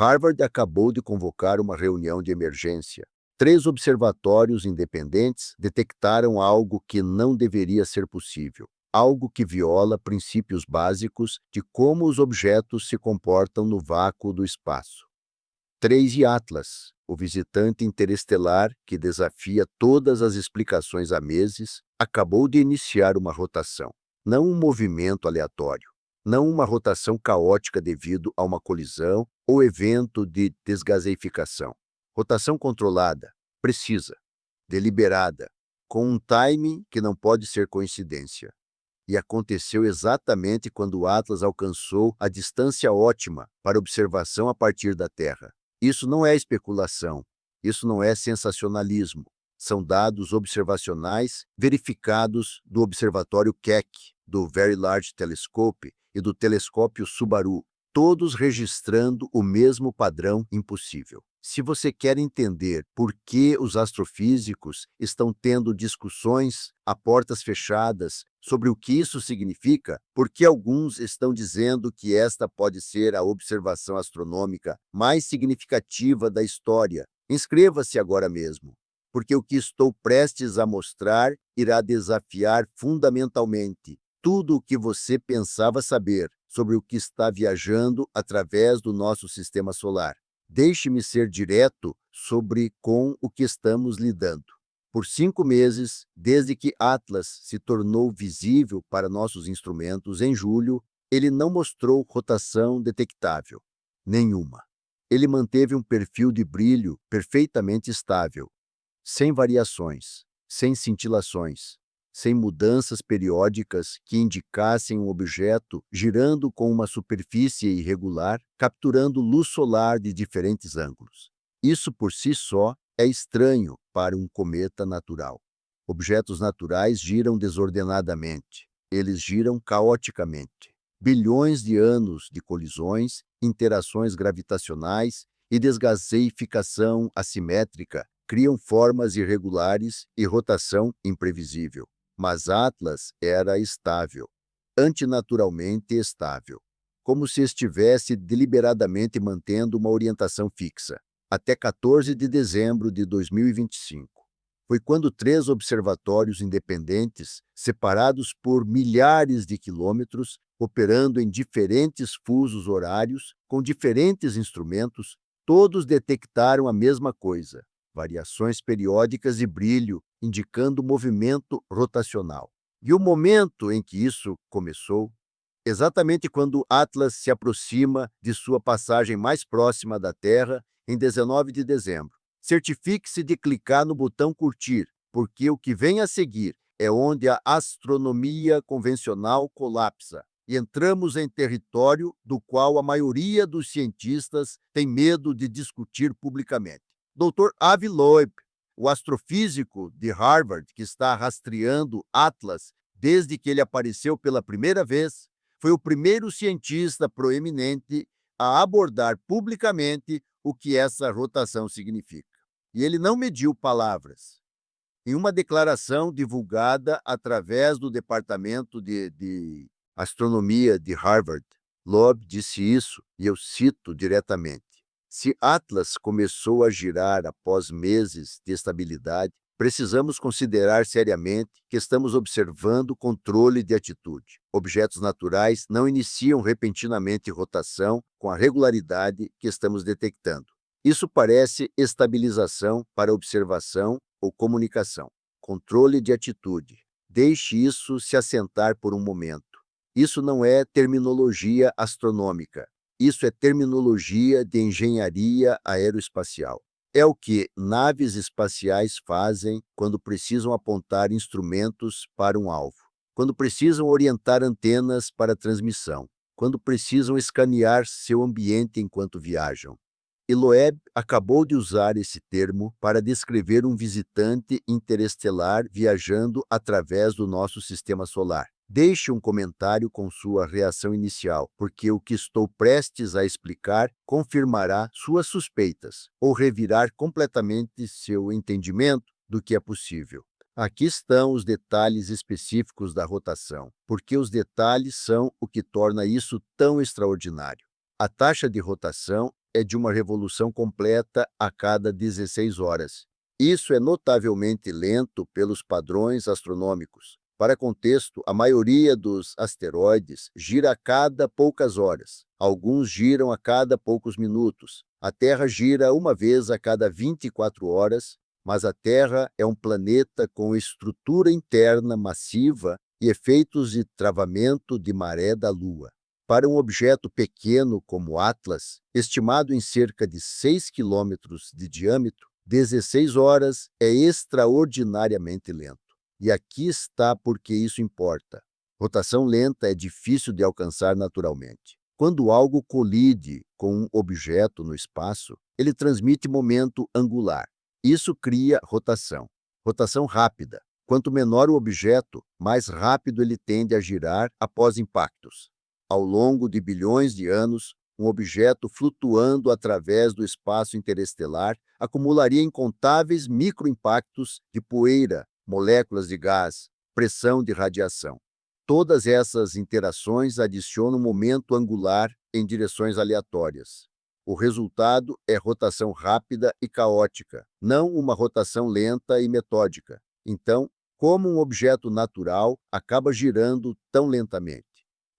Harvard acabou de convocar uma reunião de emergência. 3 observatórios independentes detectaram algo que não deveria ser possível, algo que viola princípios básicos de como os objetos se comportam no vácuo do espaço. 3 e Atlas, o visitante interestelar que desafia todas as explicações há meses, acabou de iniciar uma rotação, não um movimento aleatório, não uma rotação caótica devido a uma colisão ou evento de desgaseificação. Rotação controlada, precisa, deliberada, com um timing que não pode ser coincidência. E aconteceu exatamente quando o Atlas alcançou a distância ótima para observação a partir da Terra. Isso não é especulação, isso não é sensacionalismo. São dados observacionais verificados do Observatório Keck, do Very Large Telescope e do Telescópio Subaru, todos registrando o mesmo padrão impossível. Se você quer entender por que os astrofísicos estão tendo discussões a portas fechadas sobre o que isso significa, por que alguns estão dizendo que esta pode ser a observação astronômica mais significativa da história, inscreva-se agora mesmo, porque o que estou prestes a mostrar irá desafiar fundamentalmente tudo o que você pensava saber sobre o que está viajando através do nosso sistema solar. Deixe-me ser direto sobre com o que estamos lidando. Por 5 meses, desde que Atlas se tornou visível para nossos instrumentos em julho, ele não mostrou rotação detectável. Nenhuma. Ele manteve um perfil de brilho perfeitamente estável, sem variações, sem cintilações, sem mudanças periódicas que indicassem um objeto girando com uma superfície irregular, capturando luz solar de diferentes ângulos. Isso por si só é estranho para um cometa natural. Objetos naturais giram desordenadamente, eles giram caoticamente. Bilhões de anos de colisões, interações gravitacionais e desgaseificação assimétrica criam formas irregulares e rotação imprevisível. Mas Atlas era estável, antinaturalmente estável, como se estivesse deliberadamente mantendo uma orientação fixa, até 14 de dezembro de 2025. Foi quando 3 observatórios independentes, separados por milhares de quilômetros, operando em diferentes fusos horários, com diferentes instrumentos, todos detectaram a mesma coisa: variações periódicas de brilho, indicando movimento rotacional. E o momento em que isso começou, exatamente quando Atlas se aproxima de sua passagem mais próxima da Terra, em 19 de dezembro. Certifique-se de clicar no botão curtir, porque o que vem a seguir é onde a astronomia convencional colapsa. E entramos em território do qual a maioria dos cientistas tem medo de discutir publicamente. Dr. Avi Loeb, o astrofísico de Harvard, que está rastreando Atlas desde que ele apareceu pela primeira vez, foi o primeiro cientista proeminente a abordar publicamente o que essa rotação significa. E ele não mediu palavras. Em uma declaração divulgada através do Departamento de Astronomia de Harvard, Loeb disse isso, e eu cito diretamente: se Atlas começou a girar após meses de estabilidade, precisamos considerar seriamente que estamos observando controle de atitude. Objetos naturais não iniciam repentinamente rotação com a regularidade que estamos detectando. Isso parece estabilização para observação ou comunicação. Controle de atitude. Deixe isso se assentar por um momento. Isso não é terminologia astronômica. Isso é terminologia de engenharia aeroespacial. É o que naves espaciais fazem quando precisam apontar instrumentos para um alvo, quando precisam orientar antenas para transmissão, quando precisam escanear seu ambiente enquanto viajam. E Loeb acabou de usar esse termo para descrever um visitante interestelar viajando através do nosso sistema solar. Deixe um comentário com sua reação inicial, porque o que estou prestes a explicar confirmará suas suspeitas ou revirar completamente seu entendimento do que é possível. Aqui estão os detalhes específicos da rotação, porque os detalhes são o que torna isso tão extraordinário. A taxa de rotação é de uma revolução completa a cada 16 horas. Isso é notavelmente lento pelos padrões astronômicos. Para contexto, a maioria dos asteroides gira a cada poucas horas. Alguns giram a cada poucos minutos. A Terra gira uma vez a cada 24 horas, mas a Terra é um planeta com estrutura interna massiva e efeitos de travamento de maré da Lua. Para um objeto pequeno como Atlas, estimado em cerca de 6 quilômetros de diâmetro, 16 horas é extraordinariamente lento. E aqui está porque isso importa. Rotação lenta é difícil de alcançar naturalmente. Quando algo colide com um objeto no espaço, ele transmite momento angular. Isso cria rotação. Rotação rápida. Quanto menor o objeto, mais rápido ele tende a girar após impactos. Ao longo de bilhões de anos, um objeto flutuando através do espaço interestelar acumularia incontáveis microimpactos de poeira, moléculas de gás, pressão de radiação. Todas essas interações adicionam momento angular em direções aleatórias. O resultado é rotação rápida e caótica, não uma rotação lenta e metódica. Então, como um objeto natural acaba girando tão lentamente?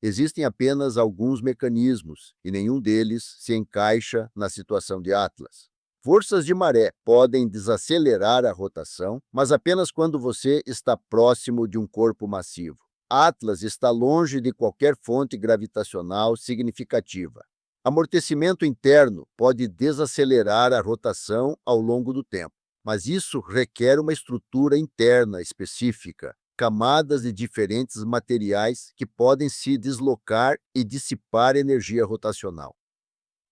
Existem apenas alguns mecanismos, e nenhum deles se encaixa na situação de Atlas. Forças de maré podem desacelerar a rotação, mas apenas quando você está próximo de um corpo massivo. Atlas está longe de qualquer fonte gravitacional significativa. Amortecimento interno pode desacelerar a rotação ao longo do tempo, mas isso requer uma estrutura interna específica, camadas de diferentes materiais que podem se deslocar e dissipar energia rotacional.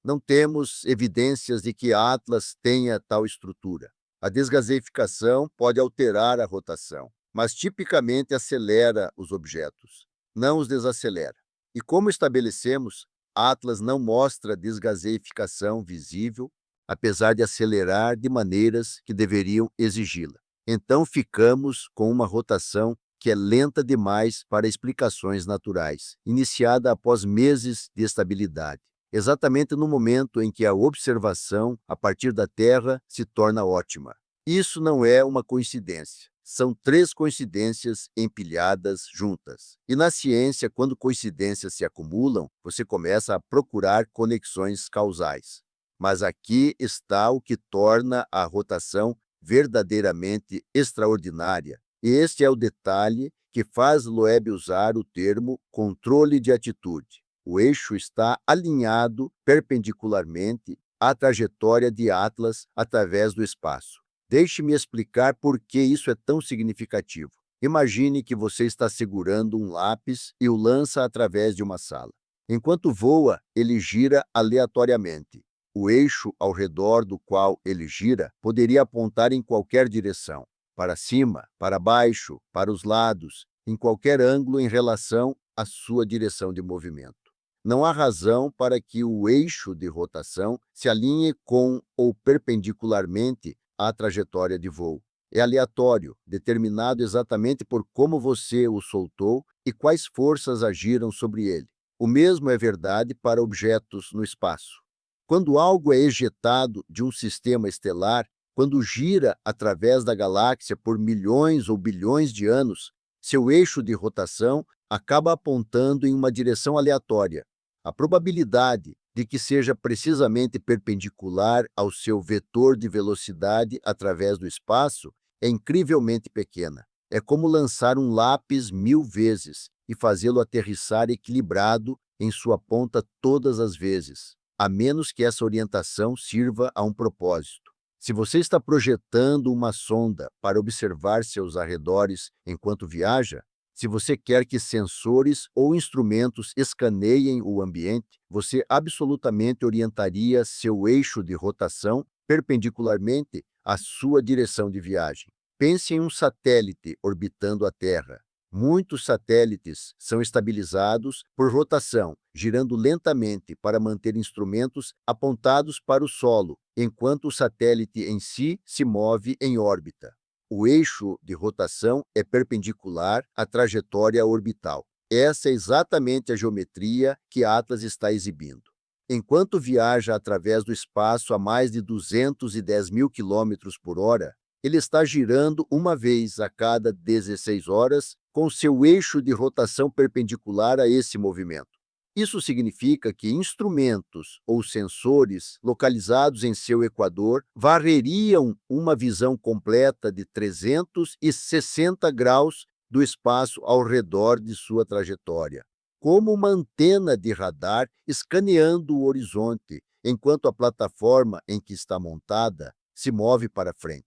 Não temos evidências de que Atlas tenha tal estrutura. A desgaseificação pode alterar a rotação, mas tipicamente acelera os objetos, não os desacelera. E como estabelecemos, Atlas não mostra desgaseificação visível, apesar de acelerar de maneiras que deveriam exigi-la. Então ficamos com uma rotação que é lenta demais para explicações naturais, iniciada após meses de estabilidade, exatamente no momento em que a observação a partir da Terra se torna ótima. Isso não é uma coincidência. São 3 coincidências empilhadas juntas. E na ciência, quando coincidências se acumulam, você começa a procurar conexões causais. Mas aqui está o que torna a rotação verdadeiramente extraordinária. E este é o detalhe que faz Loeb usar o termo controle de atitude. O eixo está alinhado perpendicularmente à trajetória de Atlas através do espaço. Deixe-me explicar por que isso é tão significativo. Imagine que você está segurando um lápis e o lança através de uma sala. Enquanto voa, ele gira aleatoriamente. O eixo ao redor do qual ele gira poderia apontar em qualquer direção, para cima, para baixo, para os lados, em qualquer ângulo em relação à sua direção de movimento. Não há razão para que o eixo de rotação se alinhe com ou perpendicularmente à trajetória de voo. É aleatório, determinado exatamente por como você o soltou e quais forças agiram sobre ele. O mesmo é verdade para objetos no espaço. Quando algo é ejetado de um sistema estelar, quando gira através da galáxia por milhões ou bilhões de anos, seu eixo de rotação acaba apontando em uma direção aleatória. A probabilidade de que seja precisamente perpendicular ao seu vetor de velocidade através do espaço é incrivelmente pequena. É como lançar um lápis 1000 vezes e fazê-lo aterrissar equilibrado em sua ponta todas as vezes, a menos que essa orientação sirva a um propósito. Se você está projetando uma sonda para observar seus arredores enquanto viaja, se você quer que sensores ou instrumentos escaneiem o ambiente, você absolutamente orientaria seu eixo de rotação perpendicularmente à sua direção de viagem. Pense em um satélite orbitando a Terra. Muitos satélites são estabilizados por rotação, girando lentamente para manter instrumentos apontados para o solo, enquanto o satélite em si se move em órbita. O eixo de rotação é perpendicular à trajetória orbital. Essa é exatamente a geometria que Atlas está exibindo. Enquanto viaja através do espaço a mais de 210 mil quilômetros por hora, ele está girando uma vez a cada 16 horas com seu eixo de rotação perpendicular a esse movimento. Isso significa que instrumentos ou sensores localizados em seu equador varreriam uma visão completa de 360 graus do espaço ao redor de sua trajetória, como uma antena de radar escaneando o horizonte, enquanto a plataforma em que está montada se move para frente.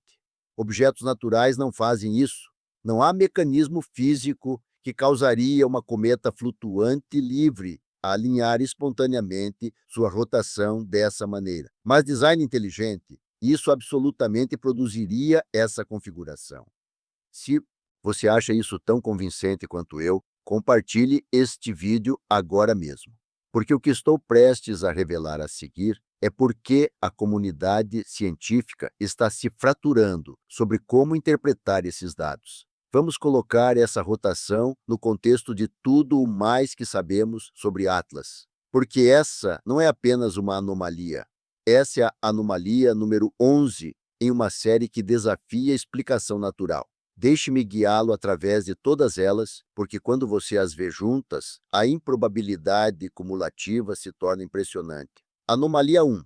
Objetos naturais não fazem isso. Não há mecanismo físico que causaria uma cometa flutuante livre a alinhar espontaneamente sua rotação dessa maneira. Mas design inteligente, isso absolutamente produziria essa configuração. Se você acha isso tão convincente quanto eu, compartilhe este vídeo agora mesmo. Porque o que estou prestes a revelar a seguir é porque a comunidade científica está se fraturando sobre como interpretar esses dados. Vamos colocar essa rotação no contexto de tudo o mais que sabemos sobre Atlas. Porque essa não é apenas uma anomalia. Essa é a anomalia número 11 em uma série que desafia a explicação natural. Deixe-me guiá-lo através de todas elas, porque quando você as vê juntas, a improbabilidade cumulativa se torna impressionante. Anomalia 1.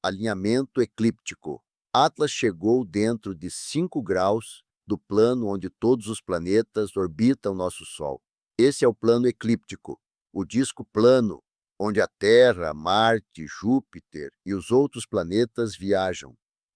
Alinhamento eclíptico. Atlas chegou dentro de 5 graus do plano onde todos os planetas orbitam nosso Sol. Esse é o plano eclíptico, o disco plano, onde a Terra, Marte, Júpiter e os outros planetas viajam.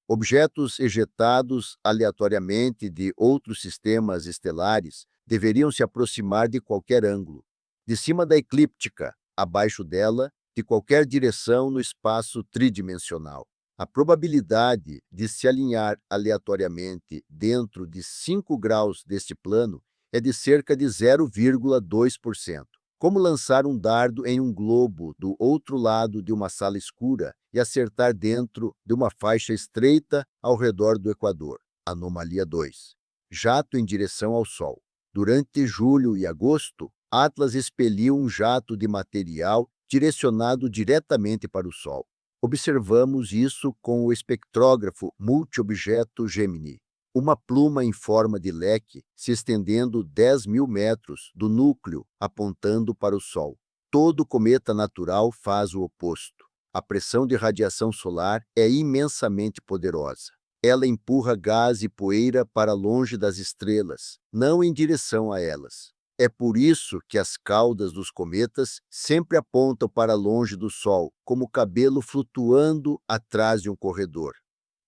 Objetos ejetados aleatoriamente de outros sistemas estelares deveriam se aproximar de qualquer ângulo, de cima da eclíptica, abaixo dela, de qualquer direção no espaço tridimensional. A probabilidade de se alinhar aleatoriamente dentro de 5 graus deste plano é de cerca de 0,2%. Como lançar um dardo em um globo do outro lado de uma sala escura e acertar dentro de uma faixa estreita ao redor do Equador. Anomalia 2. Jato em direção ao Sol. Durante julho e agosto, Atlas expeliu um jato de material direcionado diretamente para o Sol. Observamos isso com o espectrógrafo multiobjeto Gemini, uma pluma em forma de leque se estendendo 10 mil metros do núcleo apontando para o Sol. Todo cometa natural faz o oposto. A pressão de radiação solar é imensamente poderosa. Ela empurra gás e poeira para longe das estrelas, não em direção a elas. É por isso que as caudas dos cometas sempre apontam para longe do Sol, como cabelo flutuando atrás de um corredor.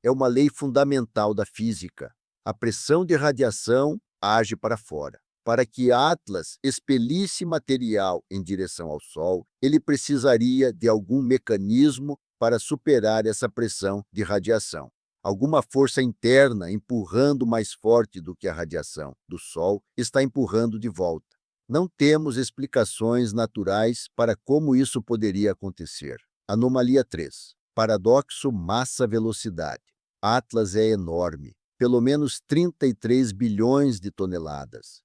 É uma lei fundamental da física. A pressão de radiação age para fora. Para que Atlas expelisse material em direção ao Sol, ele precisaria de algum mecanismo para superar essa pressão de radiação. Alguma força interna empurrando mais forte do que a radiação do Sol está empurrando de volta. Não temos explicações naturais para como isso poderia acontecer. Anomalia 3. Paradoxo massa-velocidade. Atlas é enorme, pelo menos 33 bilhões de toneladas.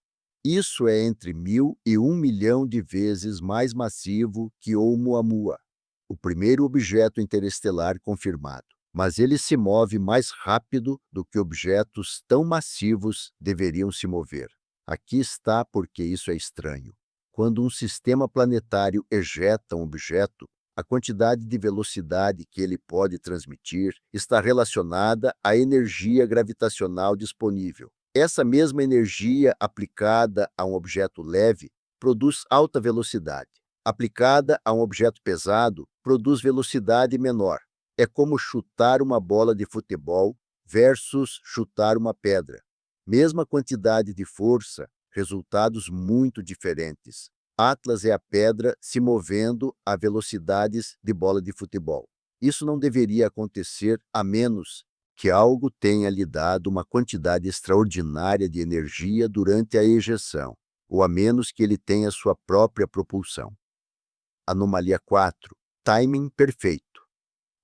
Isso é entre 1.000 e 1 milhão de vezes mais massivo que Oumuamua, o primeiro objeto interestelar confirmado. Mas ele se move mais rápido do que objetos tão massivos deveriam se mover. Aqui está porque isso é estranho. Quando um sistema planetário ejeta um objeto, a quantidade de velocidade que ele pode transmitir está relacionada à energia gravitacional disponível. Essa mesma energia aplicada a um objeto leve produz alta velocidade. Aplicada a um objeto pesado, produz velocidade menor. É como chutar uma bola de futebol versus chutar uma pedra. Mesma quantidade de força, resultados muito diferentes. Atlas é a pedra se movendo a velocidades de bola de futebol. Isso não deveria acontecer a menos que algo tenha lhe dado uma quantidade extraordinária de energia durante a ejeção, ou a menos que ele tenha sua própria propulsão. Anomalia 4. Timing perfeito.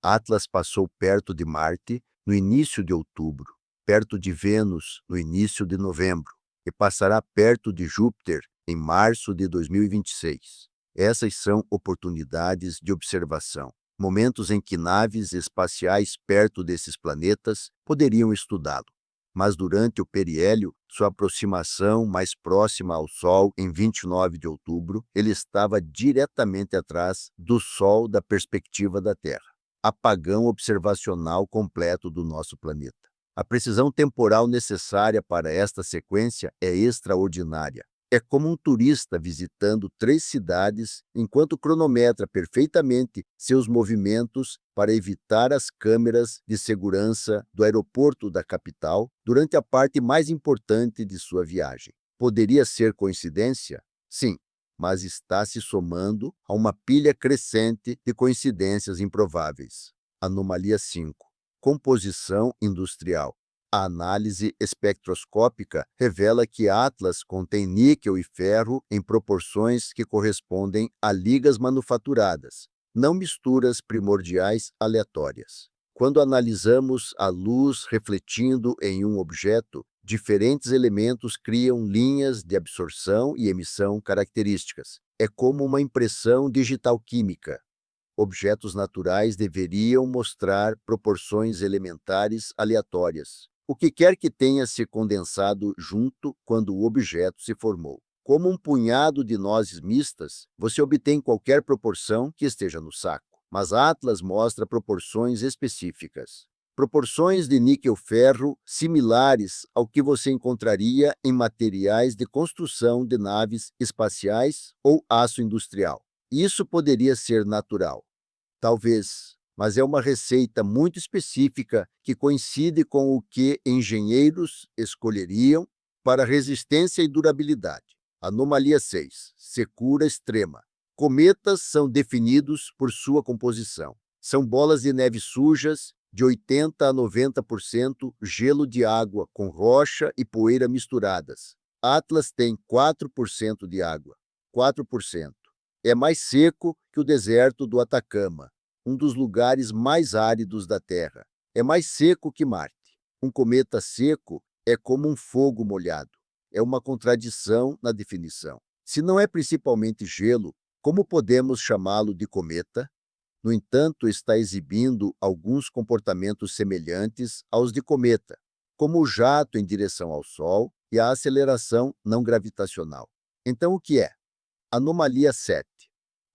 Atlas passou perto de Marte no início de outubro, perto de Vênus no início de novembro, e passará perto de Júpiter em março de 2026. Essas são oportunidades de observação. momentos em que naves espaciais perto desses planetas poderiam estudá-lo. Mas durante o periélio, sua aproximação mais próxima ao Sol em 29 de outubro, ele estava diretamente atrás do Sol da perspectiva da Terra. Apagão observacional completo do nosso planeta. A precisão temporal necessária para esta sequência é extraordinária. É como um turista visitando 3 cidades enquanto cronometra perfeitamente seus movimentos para evitar as câmeras de segurança do aeroporto da capital durante a parte mais importante de sua viagem. Poderia ser coincidência? Sim, mas está se somando a uma pilha crescente de coincidências improváveis. Anomalia 5. Composição industrial. A análise espectroscópica revela que Atlas contém níquel e ferro em proporções que correspondem a ligas manufaturadas, não misturas primordiais aleatórias. Quando analisamos a luz refletindo em um objeto, diferentes elementos criam linhas de absorção e emissão características. É como uma impressão digital química. Objetos naturais deveriam mostrar proporções elementares aleatórias, o que quer que tenha se condensado junto quando o objeto se formou. Como um punhado de nozes mistas, você obtém qualquer proporção que esteja no saco, mas Atlas mostra proporções específicas. Proporções de níquel-ferro similares ao que você encontraria em materiais de construção de naves espaciais ou aço industrial. Isso poderia ser natural. Talvez, mas é uma receita muito específica que coincide com o que engenheiros escolheriam para resistência e durabilidade. Anomalia 6. Secura extrema. Cometas são definidos por sua composição. São bolas de neve sujas, de 80 a 90% gelo de água com rocha e poeira misturadas. Atlas tem 4% de água. 4%. É mais seco que o deserto do Atacama, um dos lugares mais áridos da Terra. É mais seco que Marte. Um cometa seco é como um fogo molhado. É uma contradição na definição. Se não é principalmente gelo, como podemos chamá-lo de cometa? No entanto, está exibindo alguns comportamentos semelhantes aos de cometa, como o jato em direção ao Sol e a aceleração não gravitacional. Então, o que é? Anomalia 7.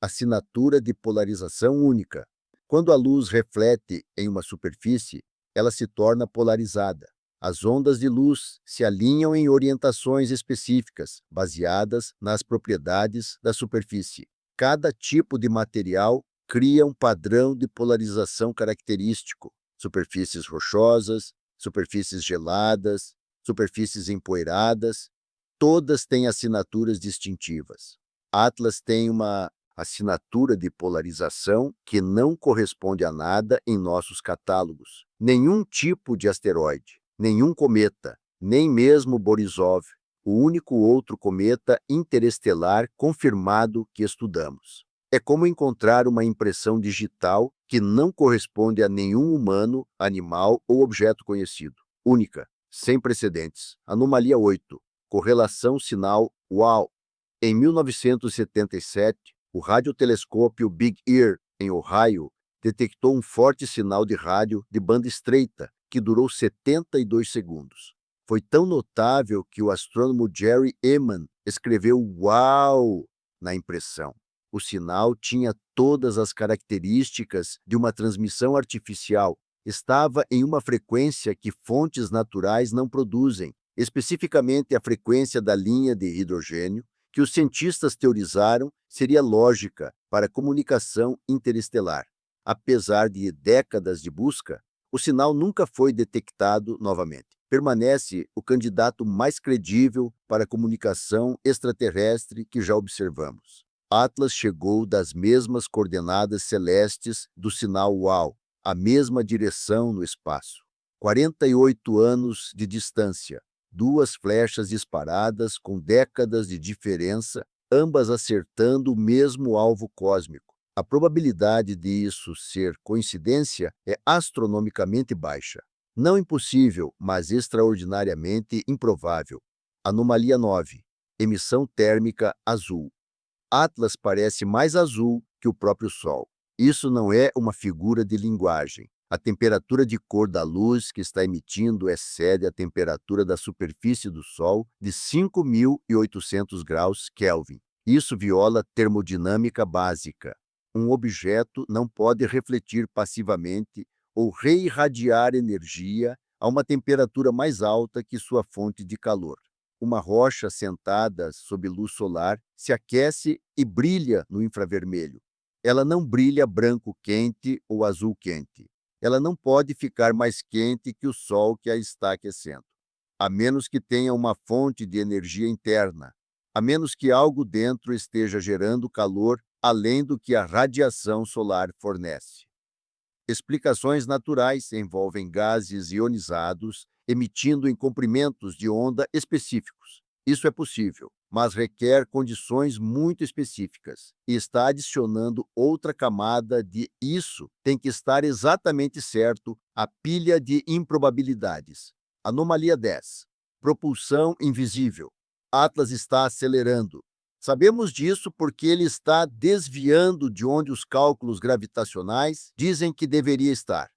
Assinatura de polarização única. Quando a luz reflete em uma superfície, ela se torna polarizada. As ondas de luz se alinham em orientações específicas, baseadas nas propriedades da superfície. Cada tipo de material cria um padrão de polarização característico. Superfícies rochosas, superfícies geladas, superfícies empoeiradas, todas têm assinaturas distintivas. Atlas tem uma assinatura de polarização que não corresponde a nada em nossos catálogos. Nenhum tipo de asteroide, nenhum cometa, nem mesmo Borisov, o único outro cometa interestelar confirmado que estudamos. É como encontrar uma impressão digital que não corresponde a nenhum humano, animal ou objeto conhecido. Única, sem precedentes. Anomalia 8. Correlação sinal UAU. Em 1977, o radiotelescópio Big Ear, em Ohio, detectou um forte sinal de rádio de banda estreita que durou 72 segundos. Foi tão notável que o astrônomo Jerry Ehman escreveu "Uau" na impressão. O sinal tinha todas as características de uma transmissão artificial. Estava em uma frequência que fontes naturais não produzem, especificamente a frequência da linha de hidrogênio, que os cientistas teorizaram seria lógica para comunicação interestelar. Apesar de décadas de busca, o sinal nunca foi detectado novamente. Permanece o candidato mais credível para a comunicação extraterrestre que já observamos. Atlas chegou das mesmas coordenadas celestes do sinal UAU, a mesma direção no espaço. 48 anos de distância, 2 flechas disparadas com décadas de diferença, ambas acertando o mesmo alvo cósmico. A probabilidade disso ser coincidência é astronomicamente baixa. Não impossível, mas extraordinariamente improvável. Anomalia 9. Emissão térmica azul. Atlas parece mais azul que o próprio Sol. Isso não é uma figura de linguagem. A temperatura de cor da luz que está emitindo excede a temperatura da superfície do Sol de 5.800 graus Kelvin. Isso viola termodinâmica básica. Um objeto não pode refletir passivamente ou reirradiar energia a uma temperatura mais alta que sua fonte de calor. Uma rocha sentada sob luz solar se aquece e brilha no infravermelho. Ela não brilha branco quente ou azul quente. Ela não pode ficar mais quente que o sol que a está aquecendo, a menos que tenha uma fonte de energia interna, a menos que algo dentro esteja gerando calor além do que a radiação solar fornece. Explicações naturais envolvem gases ionizados emitindo em comprimentos de onda específicos. Isso é possível, mas requer condições muito específicas e está adicionando outra camada de isso tem que estar exatamente certo à pilha de improbabilidades. Anomalia 10. Propulsão invisível. Atlas está acelerando. Sabemos disso porque ele está desviando de onde os cálculos gravitacionais dizem que deveria estar.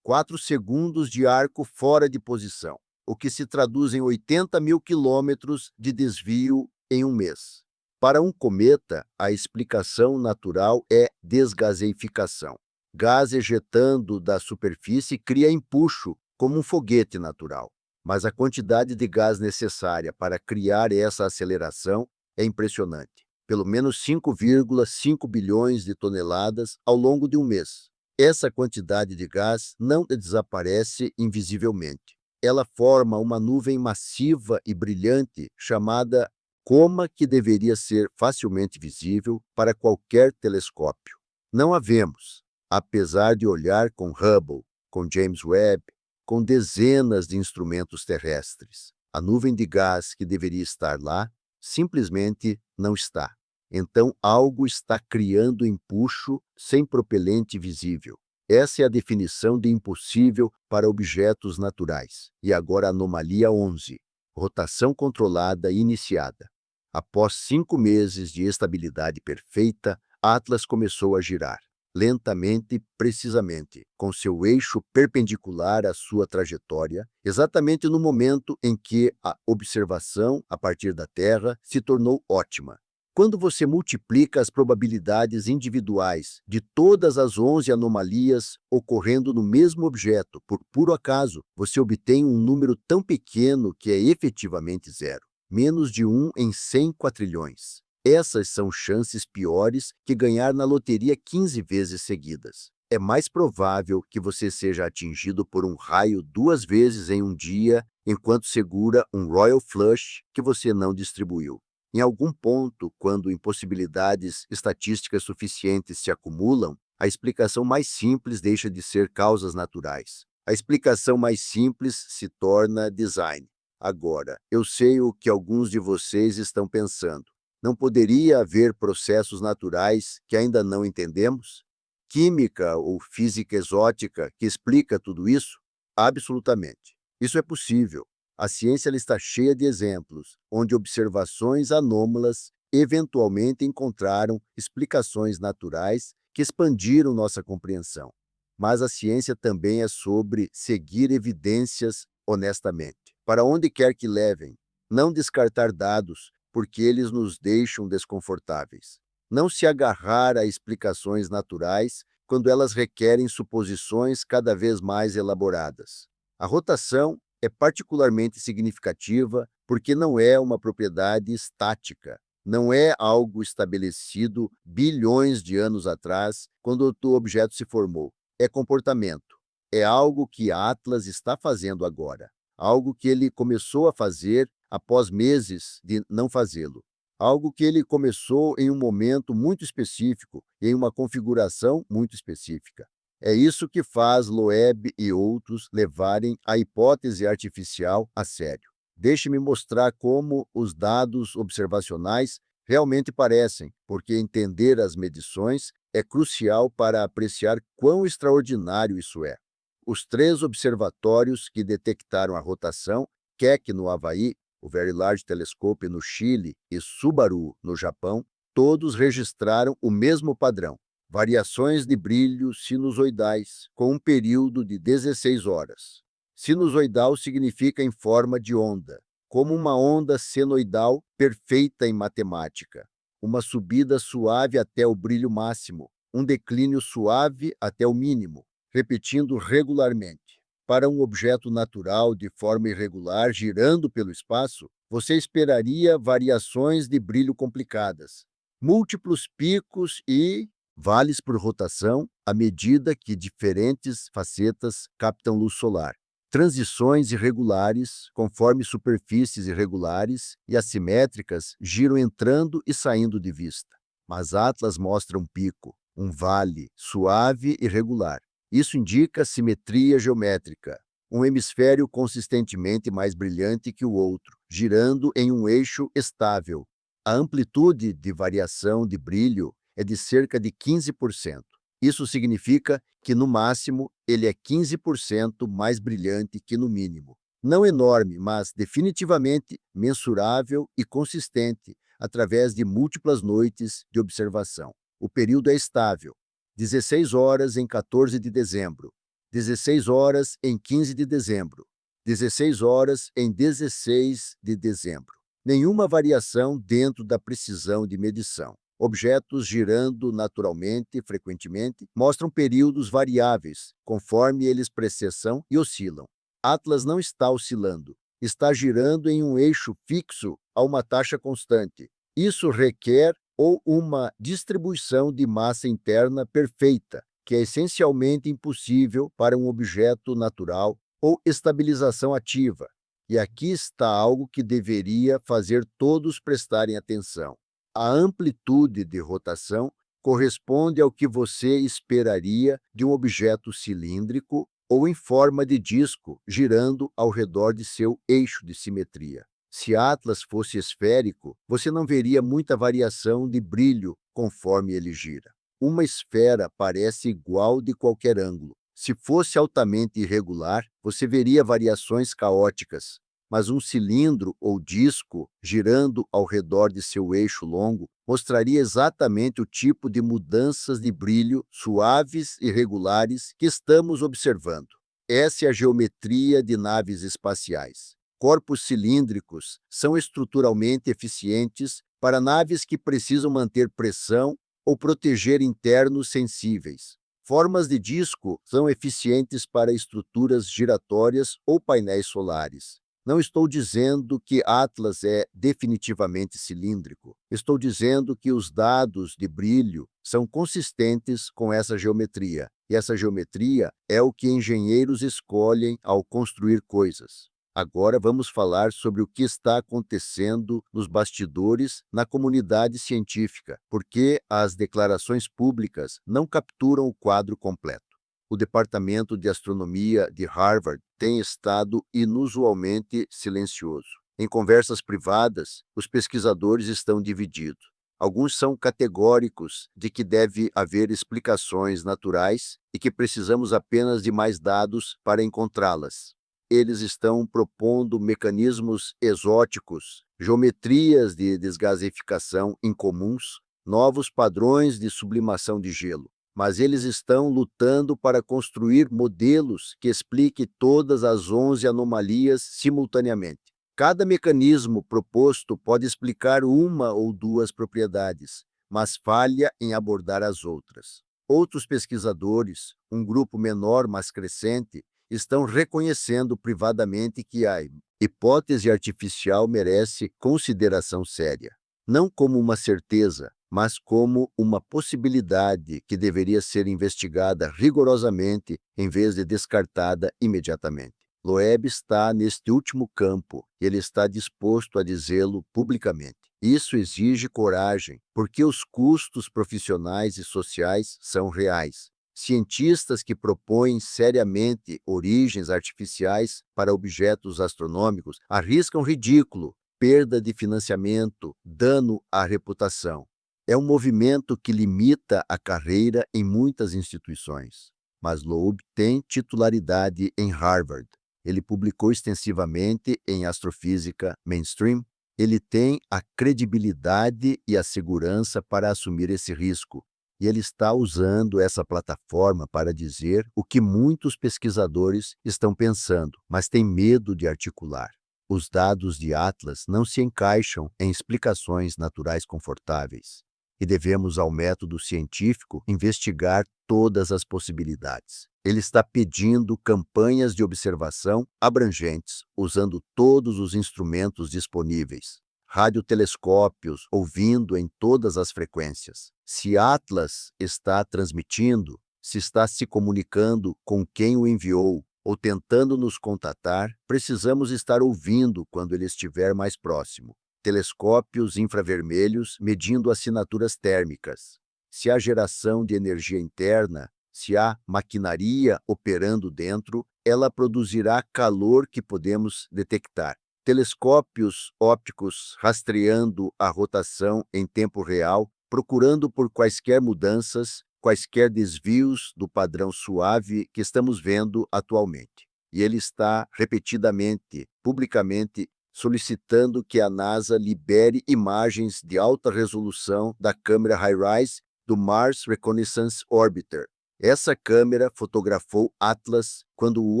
4 segundos de arco fora de posição, o que se traduz em 80 mil quilômetros de desvio em um mês. Para um cometa, a explicação natural é desgaseificação. Gás ejetando da superfície cria empuxo, como um foguete natural. Mas a quantidade de gás necessária para criar essa aceleração é impressionante. Pelo menos 5,5 bilhões de toneladas ao longo de um mês. Essa quantidade de gás não desaparece invisivelmente. Ela forma uma nuvem massiva e brilhante chamada coma que deveria ser facilmente visível para qualquer telescópio. Não a vemos, apesar de olhar com Hubble, com James Webb, com dezenas de instrumentos terrestres. A nuvem de gás que deveria estar lá simplesmente não está. Então, algo está criando empuxo sem propelente visível. Essa é a definição de impossível para objetos naturais. E agora a anomalia 11. Rotação controlada iniciada. Após 5 meses de estabilidade perfeita, Atlas começou a girar. Lentamente e precisamente, com seu eixo perpendicular à sua trajetória, exatamente no momento em que a observação a partir da Terra se tornou ótima. Quando você multiplica as probabilidades individuais de todas as 11 anomalias ocorrendo no mesmo objeto por puro acaso, você obtém um número tão pequeno que é efetivamente zero, menos de 1 em 100 quatrilhões. Essas são chances piores que ganhar na loteria 15 vezes seguidas. É mais provável que você seja atingido por um raio 2 vezes em um dia, enquanto segura um Royal Flush que você não distribuiu. Em algum ponto, quando impossibilidades estatísticas suficientes se acumulam, a explicação mais simples deixa de ser causas naturais. A explicação mais simples se torna design. Agora, eu sei o que alguns de vocês estão pensando. Não poderia haver processos naturais que ainda não entendemos? Química ou física exótica que explica tudo isso? Absolutamente. Isso é possível. A ciência ela está cheia de exemplos, onde observações anômalas eventualmente encontraram explicações naturais que expandiram nossa compreensão. Mas a ciência também é sobre seguir evidências honestamente, para onde quer que levem, não descartar dados, porque eles nos deixam desconfortáveis. Não se agarrar a explicações naturais quando elas requerem suposições cada vez mais elaboradas. A rotação é particularmente significativa porque não é uma propriedade estática, não é algo estabelecido bilhões de anos atrás, quando o objeto se formou. É comportamento. É algo que Atlas está fazendo agora, algo que ele começou a fazer após meses de não fazê-lo. Algo que ele começou em um momento muito específico e em uma configuração muito específica. É isso que faz Loeb e outros levarem a hipótese artificial a sério. Deixe-me mostrar como os dados observacionais realmente parecem, porque entender as medições é crucial para apreciar quão extraordinário isso é. Os 3 observatórios que detectaram a rotação, Keck no Havaí, o Very Large Telescope no Chile e Subaru no Japão, todos registraram o mesmo padrão. Variações de brilho sinusoidais, com um período de 16 horas. Sinusoidal significa em forma de onda, como uma onda senoidal perfeita em matemática. Uma subida suave até o brilho máximo, um declínio suave até o mínimo, repetindo regularmente. Para um objeto natural de forma irregular girando pelo espaço, você esperaria variações de brilho complicadas, múltiplos picos e vales por rotação à medida que diferentes facetas captam luz solar. Transições irregulares, conforme superfícies irregulares e assimétricas giram entrando e saindo de vista. Mas Atlas mostra um pico, um vale suave e regular. Isso indica simetria geométrica, um hemisfério consistentemente mais brilhante que o outro, girando em um eixo estável. A amplitude de variação de brilho é de cerca de 15%. Isso significa que, no máximo, ele é 15% mais brilhante que no mínimo. Não enorme, mas definitivamente mensurável e consistente através de múltiplas noites de observação. O período é estável: 16 horas em 14 de dezembro, 16 horas em 15 de dezembro, 16 horas em 16 de dezembro. Nenhuma variação dentro da precisão de medição. Objetos girando naturalmente, frequentemente, mostram períodos variáveis, conforme eles precessam e oscilam. Atlas não está oscilando, está girando em um eixo fixo a uma taxa constante. Isso requer ou uma distribuição de massa interna perfeita, que é essencialmente impossível para um objeto natural, ou estabilização ativa. E aqui está algo que deveria fazer todos prestarem atenção. A amplitude de rotação corresponde ao que você esperaria de um objeto cilíndrico ou em forma de disco girando ao redor de seu eixo de simetria. Se Atlas fosse esférico, você não veria muita variação de brilho conforme ele gira. Uma esfera parece igual de qualquer ângulo. Se fosse altamente irregular, você veria variações caóticas. Mas um cilindro ou disco girando ao redor de seu eixo longo mostraria exatamente o tipo de mudanças de brilho suaves e regulares que estamos observando. Essa é a geometria de naves espaciais. Corpos cilíndricos são estruturalmente eficientes para naves que precisam manter pressão ou proteger internos sensíveis. Formas de disco são eficientes para estruturas giratórias ou painéis solares. Não estou dizendo que Atlas é definitivamente cilíndrico. Estou dizendo que os dados de brilho são consistentes com essa geometria. E essa geometria é o que engenheiros escolhem ao construir coisas. Agora vamos falar sobre o que está acontecendo nos bastidores na comunidade científica, porque as declarações públicas não capturam o quadro completo. O Departamento de Astronomia de Harvard tem estado inusualmente silencioso. Em conversas privadas, os pesquisadores estão divididos. Alguns são categóricos de que deve haver explicações naturais e que precisamos apenas de mais dados para encontrá-las. Eles estão propondo mecanismos exóticos, geometrias de desgasificação incomuns, novos padrões de sublimação de gelo. Mas eles estão lutando para construir modelos que expliquem todas as 11 anomalias simultaneamente. Cada mecanismo proposto pode explicar uma ou duas propriedades, mas falha em abordar as outras. Outros pesquisadores, um grupo menor mas crescente, estão reconhecendo privadamente que a hipótese artificial merece consideração séria, não como uma certeza, mas como uma possibilidade que deveria ser investigada rigorosamente em vez de descartada imediatamente. Loeb está neste último campo e ele está disposto a dizê-lo publicamente. Isso exige coragem, porque os custos profissionais e sociais são reais. Cientistas que propõem seriamente origens artificiais para objetos astronômicos arriscam ridículo, perda de financiamento, dano à reputação. É um movimento que limita a carreira em muitas instituições. Mas Loeb tem titularidade em Harvard. Ele publicou extensivamente em Astrofísica Mainstream. Ele tem a credibilidade e a segurança para assumir esse risco. E ele está usando essa plataforma para dizer o que muitos pesquisadores estão pensando, mas têm medo de articular. Os dados de Atlas não se encaixam em explicações naturais confortáveis. E devemos, ao método científico, investigar todas as possibilidades. Ele está pedindo campanhas de observação abrangentes, usando todos os instrumentos disponíveis. Radiotelescópios, ouvindo em todas as frequências. Se Atlas está transmitindo, se está se comunicando com quem o enviou ou tentando nos contatar, precisamos estar ouvindo quando ele estiver mais próximo. Telescópios infravermelhos medindo assinaturas térmicas. Se há geração de energia interna, se há maquinaria operando dentro, ela produzirá calor que podemos detectar. Telescópios ópticos rastreando a rotação em tempo real, procurando por quaisquer mudanças, quaisquer desvios do padrão suave que estamos vendo atualmente. E ele está repetidamente, publicamente, solicitando que a NASA libere imagens de alta resolução da câmera HiRISE do Mars Reconnaissance Orbiter. Essa câmera fotografou Atlas quando o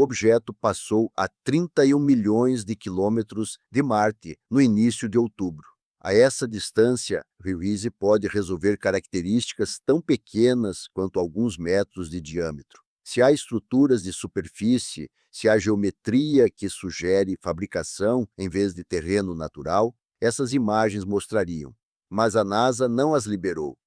objeto passou a 31 milhões de quilômetros de Marte no início de outubro. A essa distância, HiRISE pode resolver características tão pequenas quanto alguns metros de diâmetro. Se há estruturas de superfície, se há geometria que sugere fabricação em vez de terreno natural, essas imagens mostrariam. Mas a NASA não as liberou.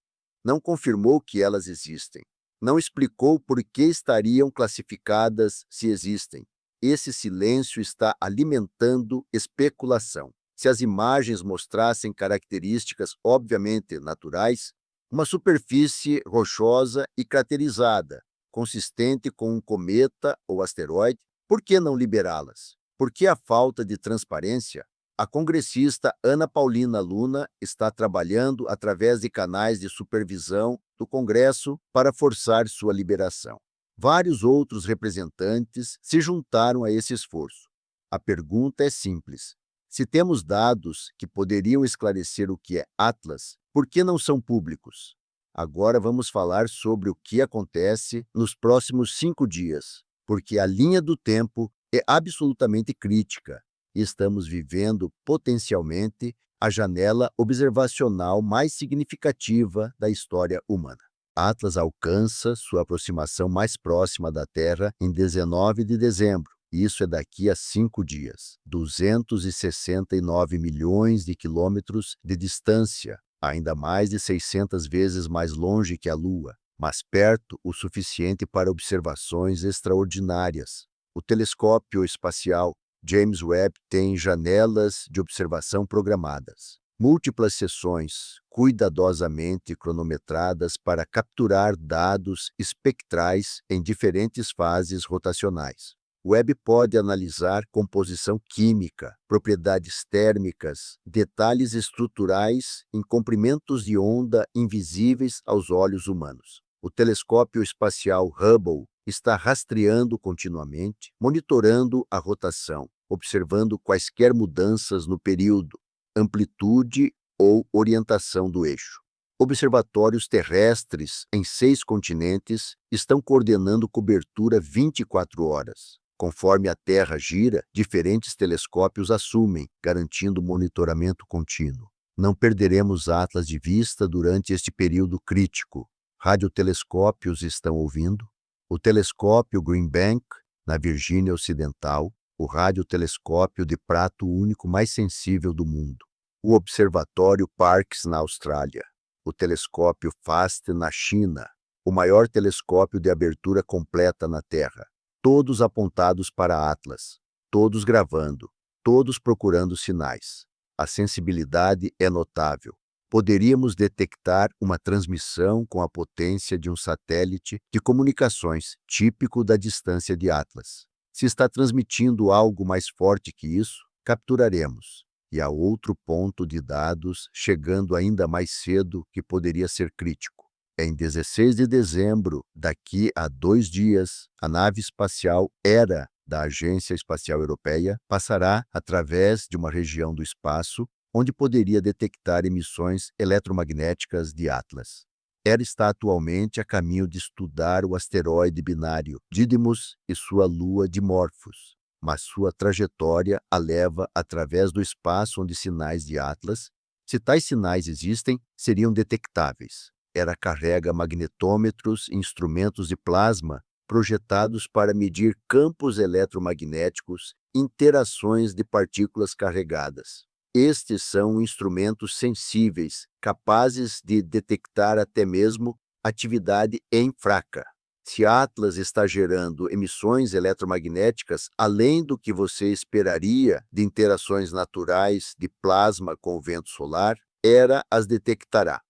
Não confirmou que elas existem. Não explicou por que estariam classificadas se existem. Esse silêncio está alimentando especulação. Se as imagens mostrassem características obviamente naturais, uma superfície rochosa e craterizada, consistente com um cometa ou asteroide, por que não liberá-las? Por que a falta de transparência? A congressista Ana Paulina Luna está trabalhando através de canais de supervisão do Congresso para forçar sua liberação. Vários outros representantes se juntaram a esse esforço. A pergunta é simples. Se temos dados que poderiam esclarecer o que é Atlas, por que não são públicos? Agora vamos falar sobre o que acontece nos próximos 5 dias, porque a linha do tempo é absolutamente crítica e estamos vivendo potencialmente a janela observacional mais significativa da história humana. Atlas alcança sua aproximação mais próxima da Terra em 19 de dezembro. Isso é daqui a 5 dias. 269 milhões de quilômetros de distância, ainda mais de 600 vezes mais longe que a Lua, mas perto o suficiente para observações extraordinárias. O telescópio espacial James Webb tem janelas de observação programadas. Múltiplas sessões, cuidadosamente cronometradas para capturar dados espectrais em diferentes fases rotacionais. Webb pode analisar composição química, propriedades térmicas, detalhes estruturais em comprimentos de onda invisíveis aos olhos humanos. O telescópio espacial Hubble está rastreando continuamente, monitorando a rotação, observando quaisquer mudanças no período, amplitude ou orientação do eixo. Observatórios terrestres em 6 continentes estão coordenando cobertura 24 horas. Conforme a Terra gira, diferentes telescópios assumem, garantindo monitoramento contínuo. Não perderemos Atlas de vista durante este período crítico. Radiotelescópios estão ouvindo. O telescópio Green Bank, na Virgínia Ocidental, o radiotelescópio de prato único mais sensível do mundo. O Observatório Parkes, na Austrália. O telescópio FAST, na China. O maior telescópio de abertura completa na Terra. Todos apontados para Atlas, todos gravando, todos procurando sinais. A sensibilidade é notável. Poderíamos detectar uma transmissão com a potência de um satélite de comunicações típico da distância de Atlas. Se está transmitindo algo mais forte que isso, capturaremos. E há outro ponto de dados chegando ainda mais cedo que poderia ser crítico. Em 16 de dezembro, daqui a 2 dias, a nave espacial Hera da Agência Espacial Europeia passará através de uma região do espaço onde poderia detectar emissões eletromagnéticas de Atlas. Ela está atualmente a caminho de estudar o asteroide binário Didymos e sua lua Dimorphos, mas sua trajetória a leva através do espaço onde sinais de Atlas, se tais sinais existem, seriam detectáveis. Ela carrega magnetômetros e instrumentos de plasma projetados para medir campos eletromagnéticos, interações de partículas carregadas. Estes são instrumentos sensíveis, capazes de detectar até mesmo atividade em fraca. Se Atlas está gerando emissões eletromagnéticas além do que você esperaria de interações naturais de plasma com o vento solar, ela as detectará.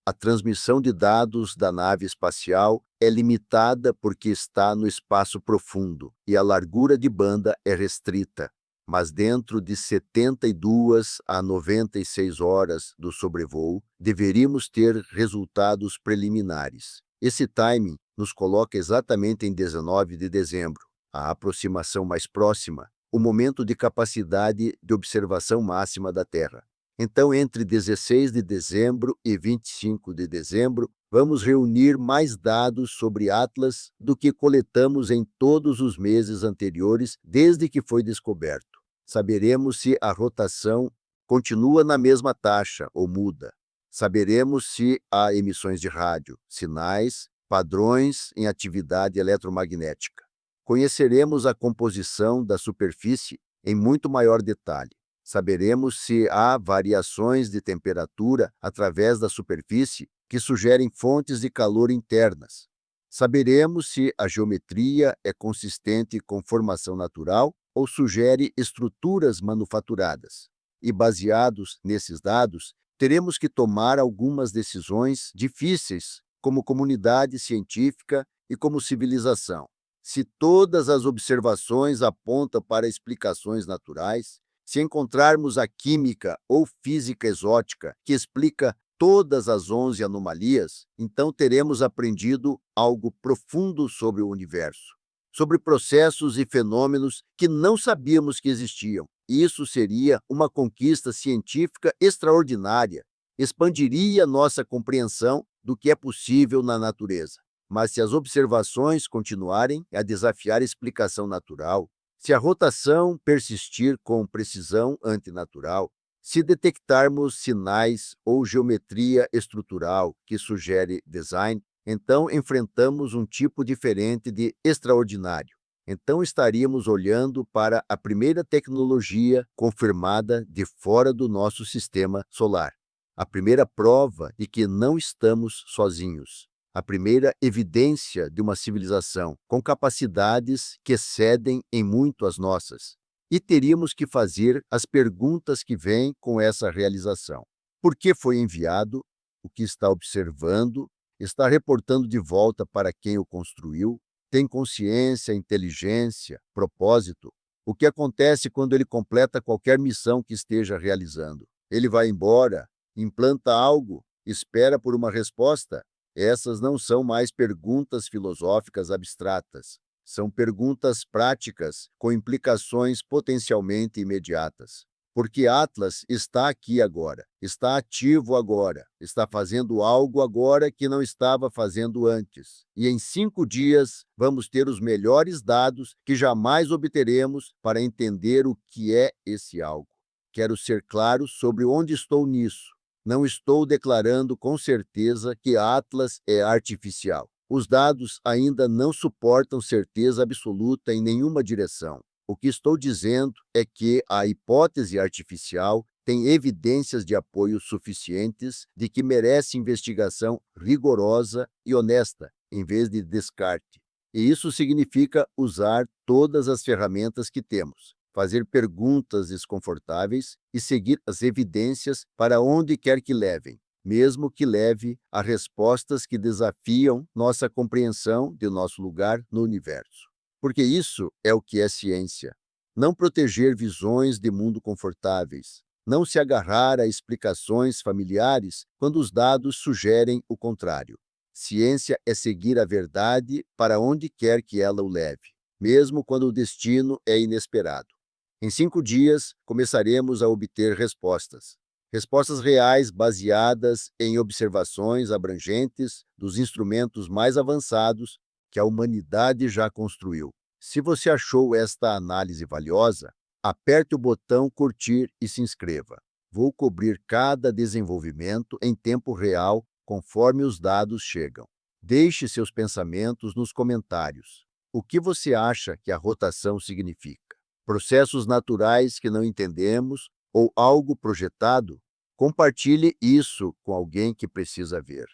A transmissão de dados da nave espacial é limitada porque está no espaço profundo e a largura de banda é restrita. Mas dentro de 72 a 96 horas do sobrevoo, deveríamos ter resultados preliminares. Esse timing nos coloca exatamente em 19 de dezembro, a aproximação mais próxima, o momento de capacidade de observação máxima da Terra. Então, entre 16 de dezembro e 25 de dezembro, vamos reunir mais dados sobre Atlas do que coletamos em todos os meses anteriores desde que foi descoberto. Saberemos se a rotação continua na mesma taxa ou muda. Saberemos se há emissões de rádio, sinais, padrões em atividade eletromagnética. Conheceremos a composição da superfície em muito maior detalhe. Saberemos se há variações de temperatura através da superfície que sugerem fontes de calor internas. Saberemos se a geometria é consistente com formação natural ou sugere estruturas manufaturadas. E baseados nesses dados, teremos que tomar algumas decisões difíceis como comunidade científica e como civilização. Se todas as observações apontam para explicações naturais, se encontrarmos a química ou física exótica que explica todas as 11 anomalias, então teremos aprendido algo profundo sobre o universo, sobre processos e fenômenos que não sabíamos que existiam. Isso seria uma conquista científica extraordinária, expandiria nossa compreensão do que é possível na natureza. Mas se as observações continuarem a desafiar a explicação natural, se a rotação persistir com precisão antinatural, se detectarmos sinais ou geometria estrutural que sugere design, então enfrentamos um tipo diferente de extraordinário. Então estaríamos olhando para a primeira tecnologia confirmada de fora do nosso sistema solar. A primeira prova de que não estamos sozinhos. A primeira evidência de uma civilização com capacidades que excedem em muito as nossas. E teríamos que fazer as perguntas que vêm com essa realização. Por que foi enviado? O que está observando? Está reportando de volta para quem o construiu? Tem consciência, inteligência, propósito? O que acontece quando ele completa qualquer missão que esteja realizando? Ele vai embora, implanta algo, espera por uma resposta? Essas não são mais perguntas filosóficas abstratas. São perguntas práticas com implicações potencialmente imediatas. Porque Atlas está aqui agora, está ativo agora, está fazendo algo agora que não estava fazendo antes. E em 5 dias vamos ter os melhores dados que jamais obteremos para entender o que é esse algo. Quero ser claro sobre onde estou nisso. Não estou declarando com certeza que Atlas é artificial. Os dados ainda não suportam certeza absoluta em nenhuma direção. O que estou dizendo é que a hipótese artificial tem evidências de apoio suficientes de que merece investigação rigorosa e honesta, em vez de descarte. E isso significa usar todas as ferramentas que temos, fazer perguntas desconfortáveis e seguir as evidências para onde quer que levem, mesmo que leve a respostas que desafiam nossa compreensão de nosso lugar no universo. Porque isso é o que é ciência. Não proteger visões de mundo confortáveis, não se agarrar a explicações familiares quando os dados sugerem o contrário. Ciência é seguir a verdade para onde quer que ela o leve, mesmo quando o destino é inesperado. Em 5 dias, começaremos a obter respostas. Respostas reais baseadas em observações abrangentes dos instrumentos mais avançados que a humanidade já construiu. Se você achou esta análise valiosa, aperte o botão curtir e se inscreva. Vou cobrir cada desenvolvimento em tempo real conforme os dados chegam. Deixe seus pensamentos nos comentários. O que você acha que a rotação significa? Processos naturais que não entendemos ou algo projetado? Compartilhe isso com alguém que precisa ver.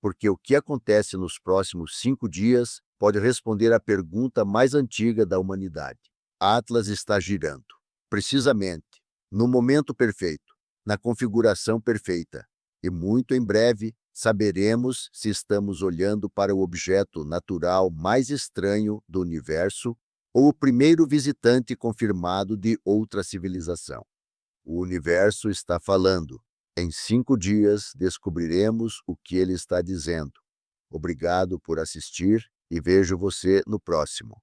Porque o que acontece nos próximos 5 dias pode responder à pergunta mais antiga da humanidade. Atlas está girando, precisamente, no momento perfeito, na configuração perfeita. E muito em breve saberemos se estamos olhando para o objeto natural mais estranho do universo ou o primeiro visitante confirmado de outra civilização. O universo está falando. Em 5 dias descobriremos o que ele está dizendo. Obrigado por assistir e vejo você no próximo.